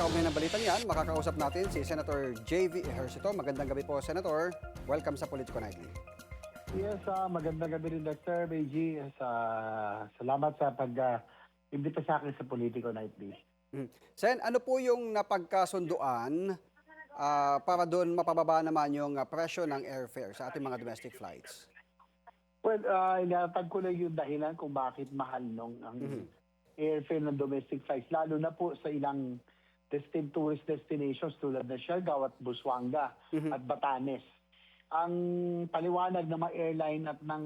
kaugnay ng balitang yan, makakausap natin si Senator J.V. Ejercito. Magandang gabi po, Senator. Welcome sa Politico Nightly. Yes, magandang gabi rin, Dr. Beji. Salamat sa pag-imbita sa akin sa Politico Nightly. Sen, ano po yung napagkasunduan para doon mapababa naman yung presyo ng airfare sa ating mga domestic flights? Well, inatag ko lang yung dahilan kung bakit mahal ang airfare ng domestic flights, lalo na po sa ilang tourist destinations tulad ng Siargao at Busuanga at Batanes. Ang paliwanag ng mga airline at ng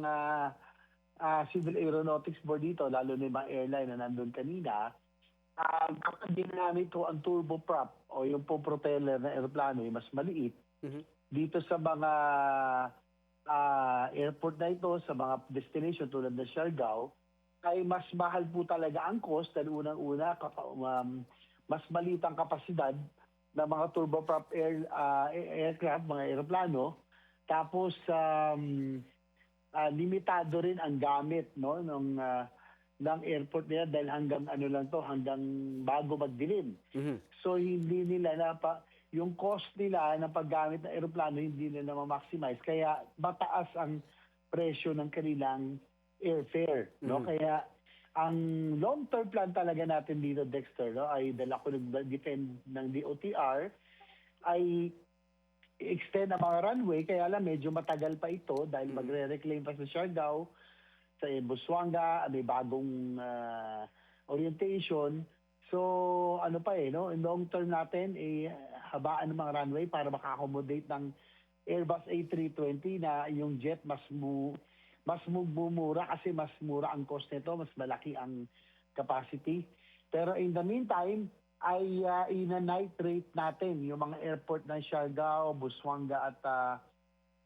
Civil Aeronautics Board dito, lalo na yung mga airline na nandun kanina, kapag ginamit ko ang turboprop o yung po propeller na aeroplano yung mas maliit, dito sa mga airport na ito, sa mga destination tulad ng Siargao, ay mas mahal po talaga ang cost dahil unang-una mas maliit ang kapasidad ng mga turboprop aircraft, mga aeroplano. Tapos limitado rin ang gamit ng airport nila dahil hanggang bago magdilim. So hindi nila yung cost nila ng paggamit ng aeroplano hindi nila ma-maximize, kaya mataas ang presyo ng kanilang airfare, Kaya ang long-term plan talaga natin dito, Dexter, ay dala ko nag-defend ng DOTR, ay extend ang mga runway, kaya lang medyo matagal pa ito dahil magre-reclaim pa sa Siargao, sa Busuanga, may bagong orientation. So ano pa in long term natin, habaan ng mga runway para maka-accommodate ng Airbus A320 na yung jet mas mumura kasi mas mura ang cost nito, mas malaki ang capacity. Pero in the meantime, ay ina-nitrate natin yung mga airport ng Siargao, Busuanga at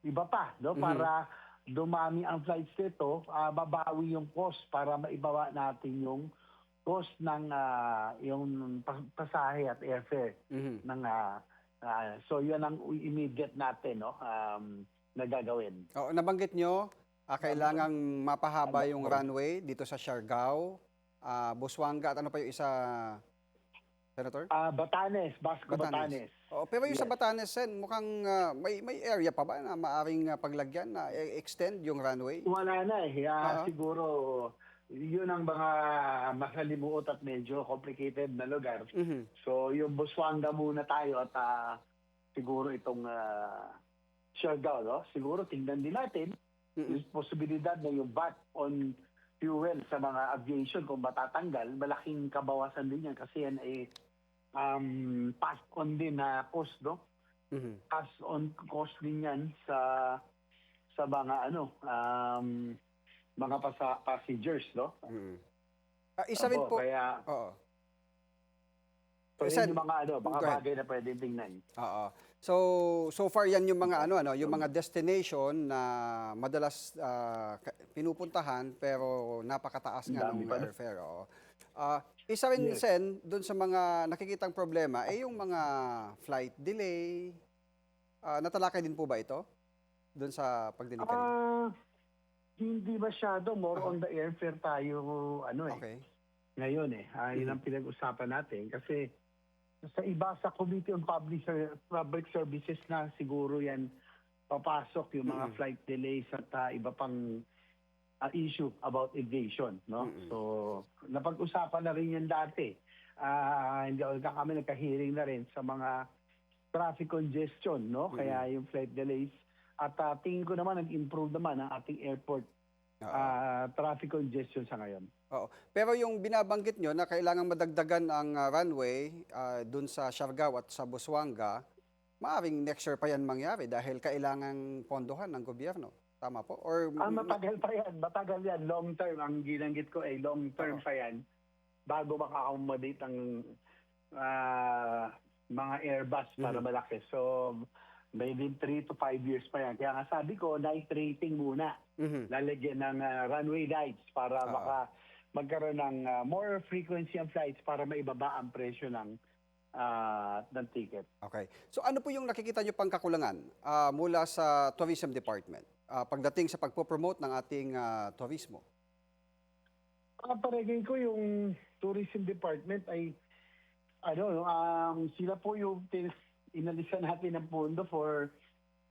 iba pa, para dumami ang flights nito, babawi yung cost para maibaba natin yung cost ng yung pasahe at airfare ng so yun ang immediate natin na gagawin. Nabanggit nyo, kailangang mapahaba yung runway dito sa Siargao, Busuanga at ano pa yung isa, Senator? Batanes, Basco Batanes. Pero yung sa Batanes, Sen, mukhang may area pa ba na maaring paglagyan na extend yung runway? Wala na siguro yun ang mga masalimuot at medyo complicated na lugar. So yung Busuanga muna tayo at siguro itong Siargao, siguro tingnan din natin yung posibilidad na yung VAT on fuel sa mga aviation kung matatanggal, malaking kabawasan din yan kasi yan ay pass on din na cost, pass on cost din yan sa mga mga passengers, Isa rin po. Kaya yun yung mga bagay na pwedeng tingnan. So far yan yung mga yung mga destination na madalas pinupuntahan pero napakataas nga ng airfare. Isa rin, Sen, doon sa mga nakikitang problema yung mga flight delay. Natalakay din po ba ito doon sa pagdinig kanina? Hindi masyado, more on the airfare tayo Okay. ngayon yun ang pinag-usapan natin kasi sa iba sa Committee on Public Services na siguro yan papasok yung mga flight delays at iba pang issue about aviation, So napag-usapan na rin yan dati. Hindi kami nagka-hearing na rin sa mga traffic congestion, Kaya yung flight delays at tingin ko naman nag-improve naman ang ating airport traffic congestion sa ngayon. Pero yung binabanggit nyo na kailangan madagdagan ang runway dun sa Siargao at sa Busuanga, maaaring next year pa yan mangyari dahil kailangang pondohan ng gobyerno. Tama po? Or matagal pa yan. Matagal yan. Long term. Ang ginanggit ko ay long term pa yan bago maka-accommodate ang mga Airbus para malaki. So maybe 3 to 5 years pa yan. Kaya nga sabi ko, night rating muna. Lalagyan ng runway lights para magkaroon ng more frequency ang flights para maibaba ang presyo ng ticket. Okay. So ano po yung nakikita nyo pang kakulangan mula sa Tourism Department pagdating sa pagpo-promote ng ating turismo? Palagay ko yung Tourism Department ay sila po yung inalisan natin ng pondo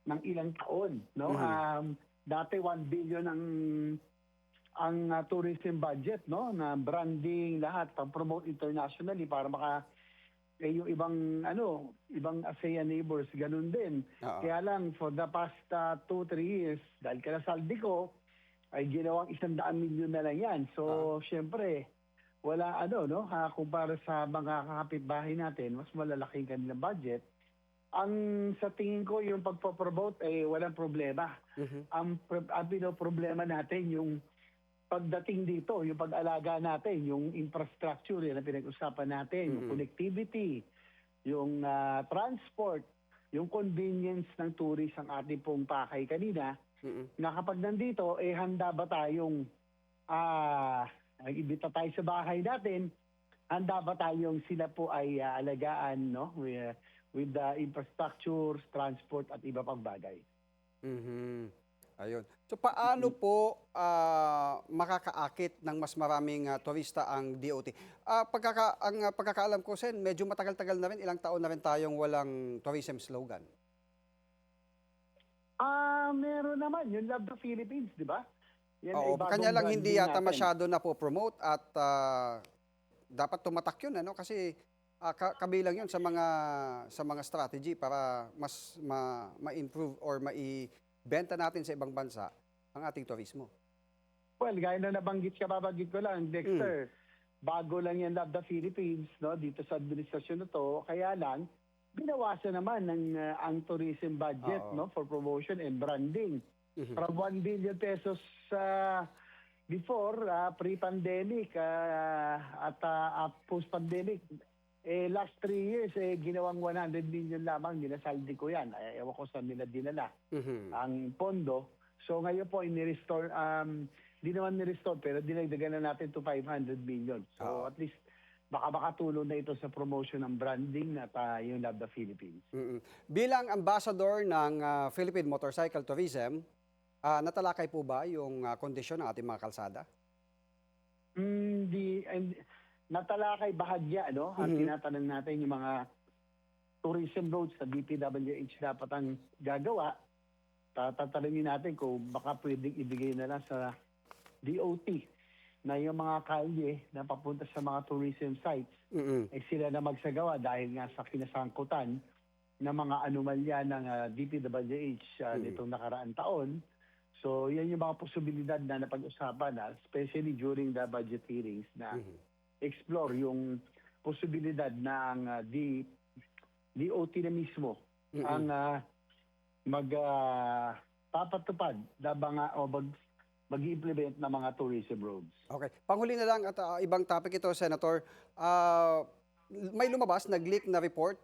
ng ilang taon, no? Dati 1 billion ang tourism budget, no, na branding lahat pang-promote internationally para yung ibang ASEAN neighbors ganun din. Oo. Kaya lang for the past 2-3 years dahil kalasaldi ko ay ginawang 100 milyon na lang yan. So syempre wala kumpara sa mga kapitbahay natin, mas malalaking kanilang budget. Ang sa tingin ko yung pagpo-promote ay walang problema. Ang problema natin yung pagdating dito, yung pag-alaga natin, yung infrastructure yan ang pinag-usapan natin, yung connectivity, yung transport, yung convenience ng tourist ang ating pong pakay kanina, na kapag nandito, handa ba tayong nag-ibita tayo sa bahay natin, handa ba tayong sila po ay alagaan, no? With the infrastructure, transport at iba pang bagay. Ayun. So paano po makakaakit ng mas maraming turista ang DOT? Ang pagkakaalam ko, Sen, medyo matagal-tagal na rin, ilang taon na rin tayong walang tourism slogan. Meron naman, yung Love the Philippines, di ba? Yan ay Oo, bagong kanya lang hindi branding yata natin. masyado na po promote at dapat tumatak yun, ano? Kasi kabilang yun sa mga strategy para mas ma-improve or maibenta natin sa ibang bansa ang ating turismo. Well, gaya na nabanggit ko lang, Dexter, bago lang yan Love the Philippines, no, dito sa administrasyon na to, kaya lang, binawasan naman ang tourism budget, Oo. no, for promotion and branding. From 1 billion pesos before, pre-pandemic at post-pandemic, last 3 years, ginawang 100 million lamang, dinasaldi ko yan. Ewan ko saan nila dinala ang pondo. So ngayon po, inirestore, di naman nirestore, pero dinagdagan na natin to 500 million. So at least, baka makatulong na ito sa promotion ng branding at yung Love the Philippines. Bilang ambassador ng Philippine Motorcycle Tourism, natalakay po ba yung kondisyon ng ating mga kalsada? Natalakay bahagya, no? Ang tinatanong natin yung mga tourism roads na DPWH dapat ang gagawa. Tatanungin natin kung baka pwedeng ibigay na lang sa DOT na yung mga kalye na papunta sa mga tourism sites, sila na magsagawa dahil nga sa kinasangkutan ng mga anomalya ng DPWH nitong nakaraang taon. So yan yung mga posibilidad na napag-usapan, especially during the budget hearings na explore yung posibilidad na ang DOT na mismo ang magpapatupad o mag-implement ng mga tourism roads. Okay. Panghuli na lang at ibang topic ito, Senator. May lumabas, nag-leak na report,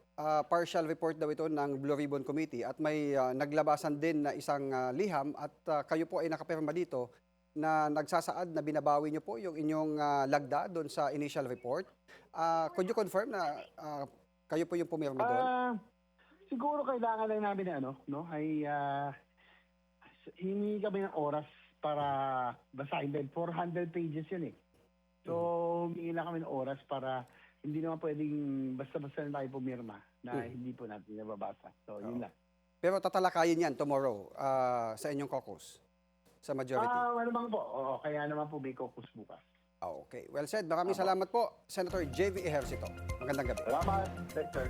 partial report daw ito ng Blue Ribbon Committee at may naglabasan din na isang liham at kayo po ay nakapirma dito na nagsasaad na binabawi niyo po yung inyong lagda doon sa initial report. Could you confirm na kayo po yung pumirma doon? Siguro kailangan lang namin hingi kami ng oras para basahin din. 400 pages yun eh. So, hingi lang kami ng oras para hindi naman pwedeng basta-basta na tayo pumirma na hindi po natin nababasa. So, yun lang. Pero tatalakayin yan tomorrow sa inyong caucus, sa majority. Ano bang po? Oo, kaya naman po may caucus bukas. Okay. Well said. Maraming salamat po, Senator J.V. Ejercito. Magandang gabi. Salamat, Dexter.